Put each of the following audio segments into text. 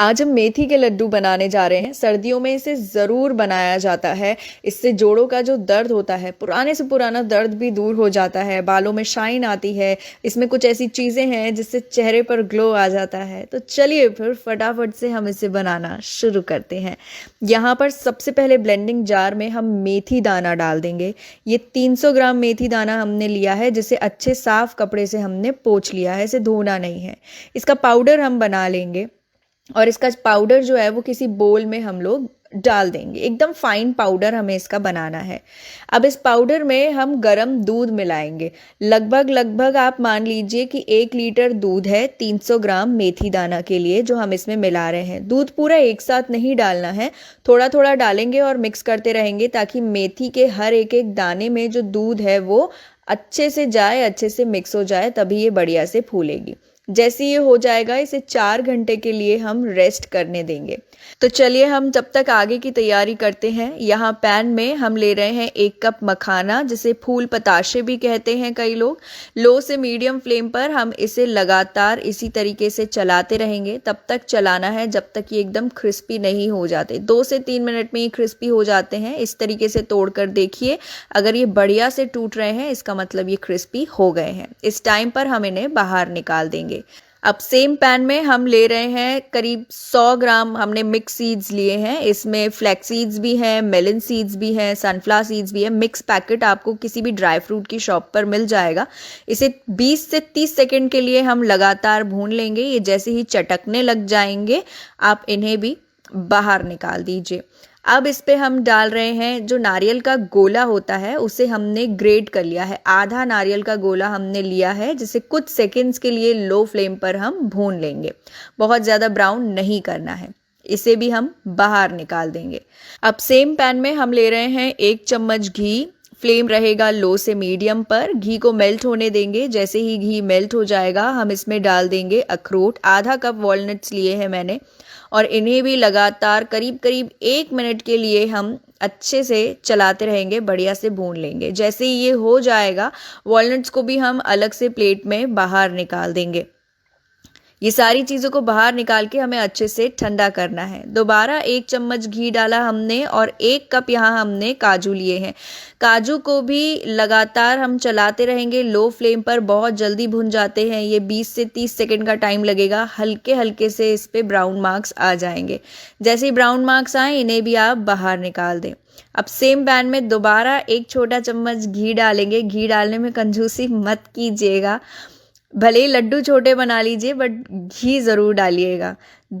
आज हम मेथी के लड्डू बनाने जा रहे हैं। सर्दियों में इसे ज़रूर बनाया जाता है। इससे जोड़ों का जो दर्द होता है, पुराने से पुराना दर्द भी दूर हो जाता है, बालों में शाइन आती है। इसमें कुछ ऐसी चीज़ें हैं जिससे चेहरे पर ग्लो आ जाता है। तो चलिए फिर फटाफट से हम इसे बनाना शुरू करते हैं। यहाँ पर सबसे पहले ब्लेंडिंग जार में हम मेथी दाना डाल देंगे। ये 300 ग्राम मेथी दाना हमने लिया है, जिसे अच्छे साफ कपड़े से हमने पोंछ लिया है, इसे धोना नहीं है। इसका पाउडर हम बना लेंगे और इसका पाउडर जो है वो किसी बोल में हम लोग डाल देंगे। एकदम फाइन पाउडर हमें इसका बनाना है। अब इस पाउडर में हम गरम दूध मिलाएंगे। लगभग आप मान लीजिए कि 1 लीटर दूध है 300 ग्राम मेथी दाना के लिए जो हम इसमें मिला रहे हैं। दूध पूरा एक साथ नहीं डालना है, थोड़ा थोड़ा डालेंगे और मिक्स करते रहेंगे ताकि मेथी के हर एक एक दाने में जो दूध है वो अच्छे से जाए, अच्छे से मिक्स हो जाए, तभी ये बढ़िया से फूलेगी। जैसे ये हो जाएगा इसे 4 घंटे के लिए हम रेस्ट करने देंगे। तो चलिए हम जब तक आगे की तैयारी करते हैं। यहाँ पैन में हम ले रहे हैं 1 कप मखाना, जिसे फूल पताशे भी कहते हैं कई लोग। लो से मीडियम फ्लेम पर हम इसे लगातार इसी तरीके से चलाते रहेंगे। तब तक चलाना है जब तक ये एकदम क्रिस्पी नहीं हो जाते। 2 से 3 मिनट में ये क्रिस्पी हो जाते हैं। इस तरीके से तोड़कर देखिए, अगर ये बढ़िया से टूट रहे हैं इसका मतलब ये क्रिस्पी हो गए हैं। इस टाइम पर हम इन्हें बाहर निकाल देंगे। अब सेम पैन में हम ले रहे हैं करीब 100 ग्राम हमने मिक्स सीड्स लिए हैं। इसमें फ्लैक्स सीड्स भी हैं, मेलन सीड्स भी हैं, सनफ्लावर सीड्स भी हैं। मिक्स पैकेट आपको किसी भी ड्राई फ्रूट की शॉप पर मिल जाएगा। इसे 20 से 30 सेकंड के लिए हम लगातार भून लेंगे। ये जैसे ही चटकने लग जाएंगे आप इन्हें भी बाहर निकाल दीजिए। अब इस पे हम डाल रहे हैं जो नारियल का गोला होता है, उसे हमने ग्रेट कर लिया है। आधा नारियल का गोला हमने लिया है, जिसे कुछ सेकंड्स के लिए लो फ्लेम पर हम भून लेंगे। बहुत ज़्यादा ब्राउन नहीं करना है। इसे भी हम बाहर निकाल देंगे। अब सेम पैन में हम ले रहे हैं 1 चम्मच घी। फ्लेम रहेगा लो से मीडियम पर। घी को मेल्ट होने देंगे। जैसे ही घी मेल्ट हो जाएगा हम इसमें डाल देंगे अखरोट। आधा कप वॉलनट्स लिए हैं मैंने, और इन्हें भी लगातार करीब 1 मिनट के लिए हम अच्छे से चलाते रहेंगे, बढ़िया से भून लेंगे। जैसे ही ये हो जाएगा वॉलनट्स को भी हम अलग से प्लेट में बाहर निकाल देंगे। ये सारी चीज़ों को बाहर निकाल के हमें अच्छे से ठंडा करना है। दोबारा 1 चम्मच घी डाला हमने और 1 कप यहाँ हमने काजू लिए हैं। काजू को भी लगातार हम चलाते रहेंगे लो फ्लेम पर। बहुत जल्दी भुन जाते हैं ये, 20 से 30 सेकंड का टाइम लगेगा। हल्के हल्के से इस पे ब्राउन मार्क्स आ जाएंगे। जैसे ही ब्राउन मार्क्स आए इन्हें भी आप बाहर निकाल दें। अब सेम पैन में दोबारा 1 छोटा चम्मच घी डालेंगे। घी डालने में कंजूसी मत कीजिएगा, भले ही लड्डू छोटे बना लीजिए बट घी ज़रूर डालिएगा।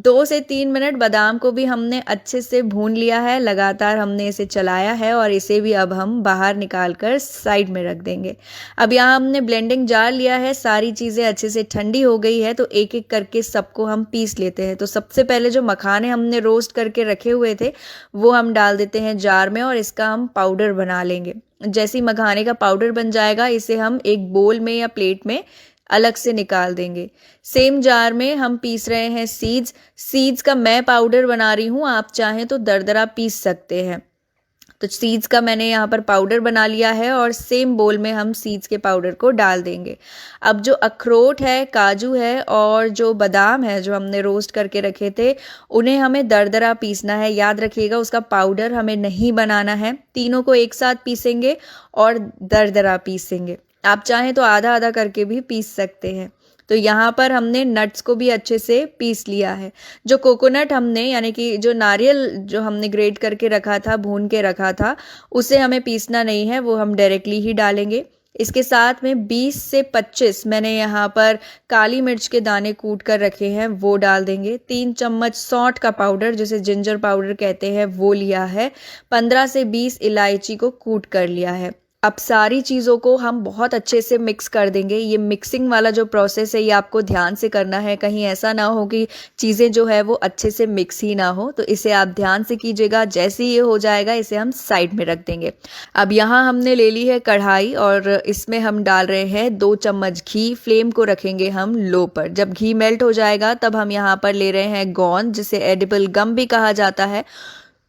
2 से 3 मिनट बादाम को भी हमने अच्छे से भून लिया है। लगातार हमने इसे चलाया है और इसे भी अब हम बाहर निकाल कर साइड में रख देंगे। अब यहाँ हमने ब्लेंडिंग जार लिया है। सारी चीज़ें अच्छे से ठंडी हो गई है, तो एक एक करके सबको हम पीस लेते हैं। तो सबसे पहले जो मखाने हमने रोस्ट करके रखे हुए थे वो हम डाल देते हैं जार में और इसका हम पाउडर बना लेंगे। जैसे ही मखाने का पाउडर बन जाएगा इसे हम एक बोल में या प्लेट में अलग से निकाल देंगे। सेम जार में हम पीस रहे हैं सीड्स का मैं पाउडर बना रही हूँ, आप चाहें तो दरदरा पीस सकते हैं। तो सीड्स का मैंने यहाँ पर पाउडर बना लिया है और सेम बोल में हम सीड्स के पाउडर को डाल देंगे। अब जो अखरोट है, काजू है और जो बादाम है जो हमने रोस्ट करके रखे थे, उन्हें हमें दरदरा पीसना है। याद रखिएगा उसका पाउडर हमें नहीं बनाना है। तीनों को एक साथ पीसेंगे और दरदरा पीसेंगे। आप चाहें तो आधा आधा करके भी पीस सकते हैं। तो यहाँ पर हमने नट्स को भी अच्छे से पीस लिया है। जो कोकोनट हमने यानी कि जो नारियल जो हमने ग्रेट करके रखा था, भून के रखा था, उसे हमें पीसना नहीं है, वो हम डायरेक्टली ही डालेंगे। इसके साथ में 20 से 25 मैंने यहाँ पर काली मिर्च के दाने कूट कर रखे हैं, वो डाल देंगे। 3 चम्मच सौंठ का पाउडर जिसे जिंजर पाउडर कहते हैं वो लिया है। 15 से 20 इलायची को कूट कर लिया है। अब सारी चीज़ों को हम बहुत अच्छे से मिक्स कर देंगे। ये मिक्सिंग वाला जो प्रोसेस है ये आपको ध्यान से करना है, कहीं ऐसा ना हो कि चीज़ें जो है वो अच्छे से मिक्स ही ना हो, तो इसे आप ध्यान से कीजिएगा। जैसे ये हो जाएगा इसे हम साइड में रख देंगे। अब यहाँ हमने ले ली है कढ़ाई और इसमें हम डाल रहे हैं 2 चम्मच घी। फ्लेम को रखेंगे हम लो पर। जब घी मेल्ट हो जाएगा तब हम यहाँ पर ले रहे हैं गोंद, जिसे एडिबल गम भी कहा जाता है।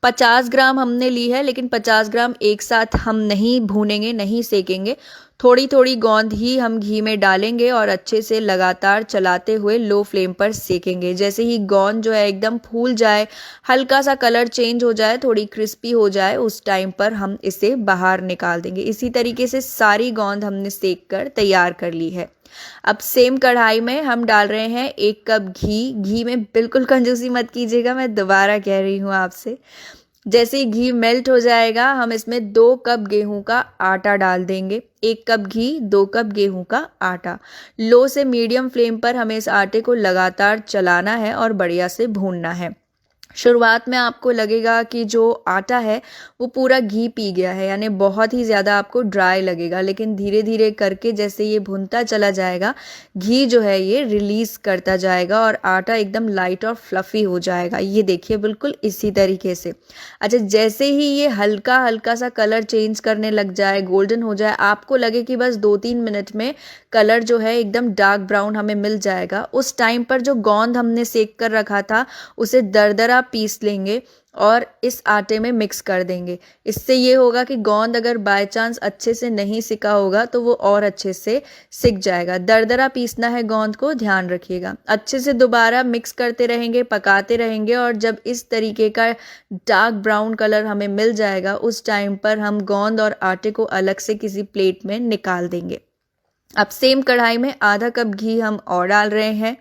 50 ग्राम हमने ली है, लेकिन 50 ग्राम एक साथ हम नहीं भूनेंगे, नहीं सेकेंगे। थोड़ी थोड़ी गोंद ही हम घी में डालेंगे और अच्छे से लगातार चलाते हुए लो फ्लेम पर सेकेंगे। जैसे ही गोंद जो है एकदम फूल जाए, हल्का सा कलर चेंज हो जाए, थोड़ी क्रिस्पी हो जाए, उस टाइम पर हम इसे बाहर निकाल देंगे। इसी तरीके से सारी गोंद हमने सेक कर तैयार कर ली है। अब सेम कढ़ाई में हम डाल रहे हैं 1 कप घी। घी में बिल्कुल कंजूसी मत कीजिएगा, मैं दोबारा कह रही हूँ आपसे। जैसे ही घी मेल्ट हो जाएगा, हम इसमें 2 कप गेहूं का आटा डाल देंगे। 1 कप घी, 2 कप गेहूं का आटा। लो से मीडियम फ्लेम पर हमें इस आटे को लगातार चलाना है और बढ़िया से भूनना है। शुरुआत में आपको लगेगा कि जो आटा है वो पूरा घी पी गया है, यानी बहुत ही ज़्यादा आपको ड्राई लगेगा, लेकिन धीरे धीरे करके जैसे ये भुनता चला जाएगा, घी जो है ये रिलीज़ करता जाएगा और आटा एकदम लाइट और फ्लफ़ी हो जाएगा। ये देखिए बिल्कुल इसी तरीके से। अच्छा, जैसे ही ये हल्का हल्का सा कलर चेंज करने लग जाए, गोल्डन हो जाए, आपको लगे कि बस 2-3 मिनट में कलर जो है एकदम डार्क ब्राउन हमें मिल जाएगा, उस टाइम पर जो गोंद हमने सेक कर रखा था उसे दरदरा पीस लेंगे और इस आटे में मिक्स कर देंगे। इससे ये होगा कि गोंद अगर बाय चांस अच्छे से नहीं सिका होगा तो वो और अच्छे से सिक जाएगा। दरदरा पीसना है गोंद को, ध्यान रखिएगा। अच्छे से दोबारा मिक्स करते रहेंगे, पकाते रहेंगे और जब इस तरीके का डार्क ब्राउन कलर हमें मिल जाएगा, उस टाइम पर हम गोंद और आटे को अलग से किसी प्लेट में निकाल देंगे। अब सेम कढ़ाई में आधा कप घी हम और डाल रहे हैं।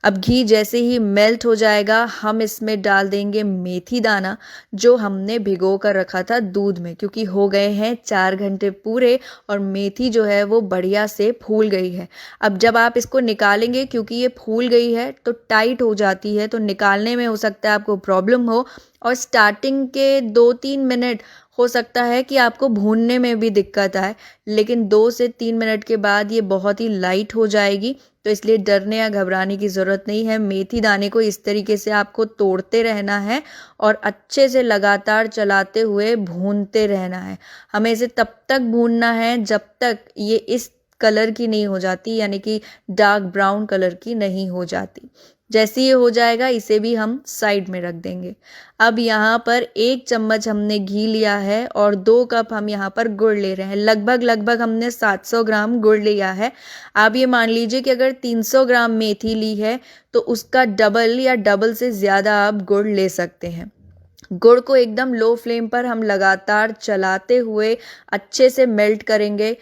अब घी जैसे ही मेल्ट हो जाएगा, हम इसमें डाल देंगे मेथी दाना जो हमने भिगो कर रखा था दूध में, क्योंकि हो गए हैं 4 घंटे पूरे और मेथी जो है वो बढ़िया से फूल गई है। अब जब आप इसको निकालेंगे, क्योंकि ये फूल गई है तो टाइट हो जाती है, तो निकालने में हो सकता है आपको प्रॉब्लम हो और स्टार्टिंग के 2-3 मिनट हो सकता है कि आपको भूनने में भी दिक्कत आए, लेकिन 2 से 3 मिनट के बाद ये बहुत ही लाइट हो जाएगी। तो इसलिए डरने या घबराने की ज़रूरत नहीं है। मेथी दाने को इस तरीके से आपको तोड़ते रहना है और अच्छे से लगातार चलाते हुए भूनते रहना है। हमें इसे तब तक भूनना है जब तक ये इस कलर की नहीं हो जाती, यानी कि डार्क ब्राउन कलर की नहीं हो जाती। जैसे ये हो जाएगा, इसे भी हम साइड में रख देंगे। अब यहाँ पर 1 चम्मच हमने घी लिया है और 2 कप हम यहाँ पर गुड़ ले रहे हैं। लगभग हमने 700 ग्राम गुड़ लिया है। आप ये मान लीजिए कि अगर 300 ग्राम मेथी ली है तो उसका डबल या डबल से ज़्यादा आप गुड़ ले सकते हैं। गुड़ को एकदम लो फ्लेम पर हम लगातार चलाते हुए अच्छे से मेल्ट करेंगे।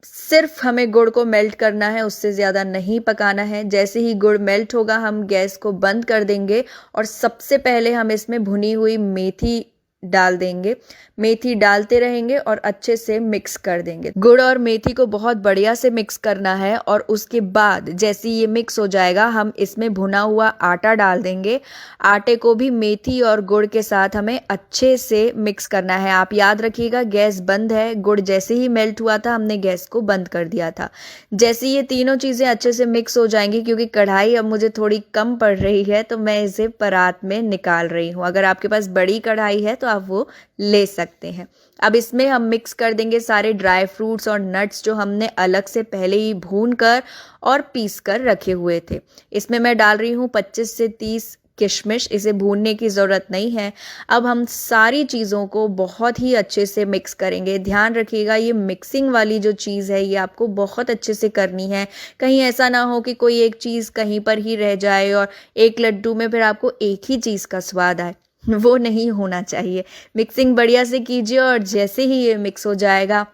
सिर्फ हमें गुड़ को मेल्ट करना है, उससे ज़्यादा नहीं पकाना है। जैसे ही गुड़ मेल्ट होगा, हम गैस को बंद कर देंगे और सबसे पहले हम इसमें भुनी हुई मेथी डाल देंगे। मेथी डालते रहेंगे और अच्छे से मिक्स कर देंगे। गुड़ और मेथी को बहुत बढ़िया से मिक्स करना है और उसके बाद जैसे ये मिक्स हो जाएगा, हम इसमें भुना हुआ आटा डाल देंगे। आटे को भी मेथी और गुड़ के साथ हमें अच्छे से मिक्स करना है। आप याद रखिएगा, गैस बंद है। गुड़ जैसे ही मेल्ट हुआ था, हमने गैस को बंद कर दिया था। जैसे ये तीनों चीज़ें अच्छे से मिक्स हो जाएंगी, क्योंकि कढ़ाई अब मुझे थोड़ी कम पड़ रही है तो मैं इसे परात में निकाल रही हूँ। अगर आपके पास बड़ी कढ़ाई है तो आप वो ले सकते हैं। अब इसमें हम मिक्स कर देंगे सारे ड्राई फ्रूट्स और नट्स जो हमने अलग से पहले ही भून कर और पीस कर रखे हुए थे। इसमें मैं डाल रही हूँ 25 से 30 किशमिश। इसे भूनने की ज़रूरत नहीं है। अब हम सारी चीज़ों को बहुत ही अच्छे से मिक्स करेंगे। ध्यान रखिएगा, ये मिक्सिंग वाली जो चीज़ है ये आपको बहुत अच्छे से करनी है। कहीं ऐसा ना हो कि कोई एक चीज़ कहीं पर ही रह जाए और एक लड्डू में फिर आपको एक ही चीज़ का स्वाद आए, वो नहीं होना चाहिए। मिक्सिंग बढ़िया से कीजिए और जैसे ही ये मिक्स हो जाएगा,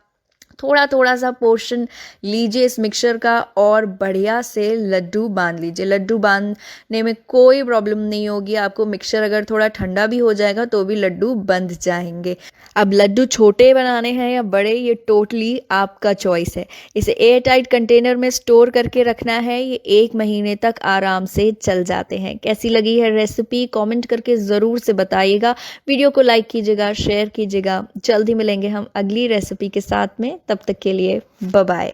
थोड़ा थोड़ा सा पोर्शन लीजिए इस मिक्सचर का और बढ़िया से लड्डू बांध लीजिए। लड्डू बांधने में कोई प्रॉब्लम नहीं होगी आपको। मिक्सचर अगर थोड़ा ठंडा भी हो जाएगा तो भी लड्डू बंध जाएंगे। अब लड्डू छोटे बनाने हैं या बड़े, ये टोटली आपका चॉइस है। इसे एयर टाइट कंटेनर में स्टोर करके रखना है। ये 1 महीने तक आराम से चल जाते हैं। कैसी लगी है रेसिपी, कमेंट करके ज़रूर से बताइएगा। वीडियो को लाइक कीजिएगा, शेयर कीजिएगा। जल्दी मिलेंगे हम अगली रेसिपी के साथ में। तब तक के लिए बाय बाय।